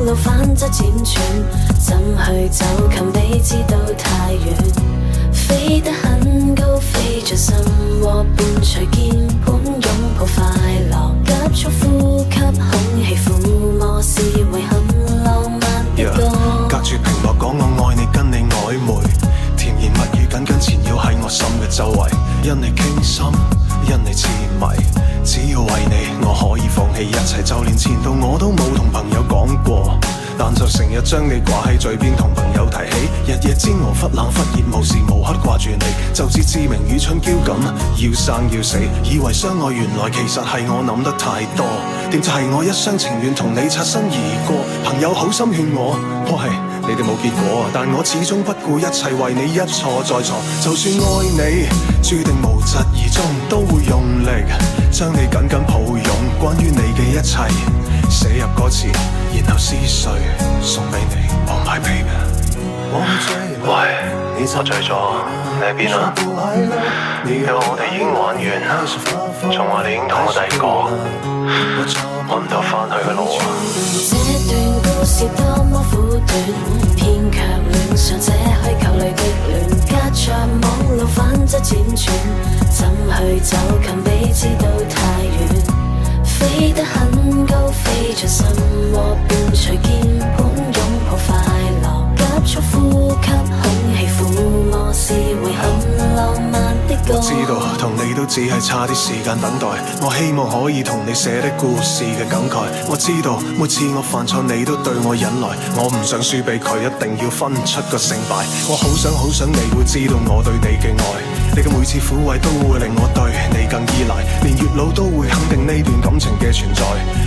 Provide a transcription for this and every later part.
路反側輾轉，怎去走近彼此都太遠，飛得很高，飛着心窩伴隨鍵盤擁抱快樂，急速呼吸空氣撫摸是為很浪漫的歌。隔住屏幕講我愛你，跟你曖昧，甜言蜜語緊緊纏繞喺我心嘅周圍，因你傾心，因你痴迷，只要為你我可以放棄一切，就連前度我都冇同朋友講過，但就成日將你掛喺嘴邊同朋友提起，日夜煎熬忽冷忽熱，無時無刻掛住你，就似志明與春嬌咁，要生要死，以為相愛原來其實係我諗得太多，點知係我一廂情願同你擦身而過，朋友好心勸我，喂，你哋冇結果啊，但我始終不顧一切為你一錯再錯，就算愛你注定無疾而終，都會用力將你緊緊抱擁，關於你嘅一切寫入歌詞，然後撕碎送俾你 Oh my baby。 喂，我醉咗，你喺邊啊？你話我哋已經玩完，仲話你已經同我第二個，我唔得返去嘅路啊。這段故事多麼苦短，偏卻戀上這虛構裏的戀，隔着網路反側輾轉，怎去走近彼此都太遠，飛得很高，飛着心窩伴隨鍵盤擁抱快樂，急速呼吸空氣撫摸是為很浪漫的歌。我知道同你都只係差啲時間等待，我希望可以同你寫的故事嘅感慨，我知道每次我犯錯你都對我忍耐，我唔想輸俾佢，一定要分出個勝敗，我好想你會知道我對你嘅愛，你嘅每次撫慰都會令我對你更依賴，連月老都會肯定呢段感情嘅存在，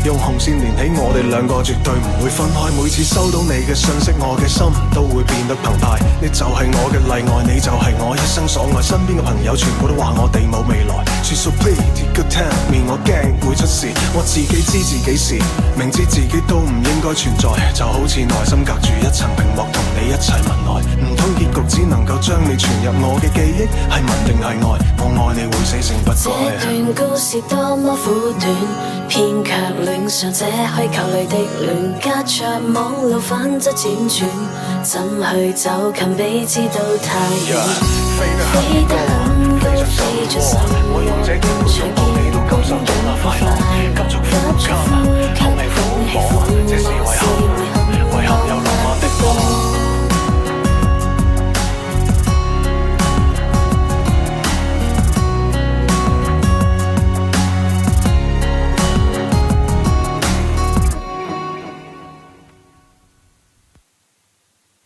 用紅線連起我哋兩個絕對唔會分開，每次收到你嘅信息我嘅心都會變得澎湃，你就係我嘅例外，你就係我一生所愛，身邊嘅朋友全部都話我哋冇未來，說 so please take good time 面我驚會出事，我自己知自己事，明知自己都唔應該存在，就好似內心隔住一層屏幕同你一齊問愛，唔通結局只能夠將你傳入我嘅記憶，係問定係愛，我愛你會死性不改。這段故事多麼苦短，偏卻戀上這虛構裏的戀，隔着網路反側輾轉，怎去走近彼此都太遠，飛得很高，飛着心窩伴隨鍵盤擁抱快樂，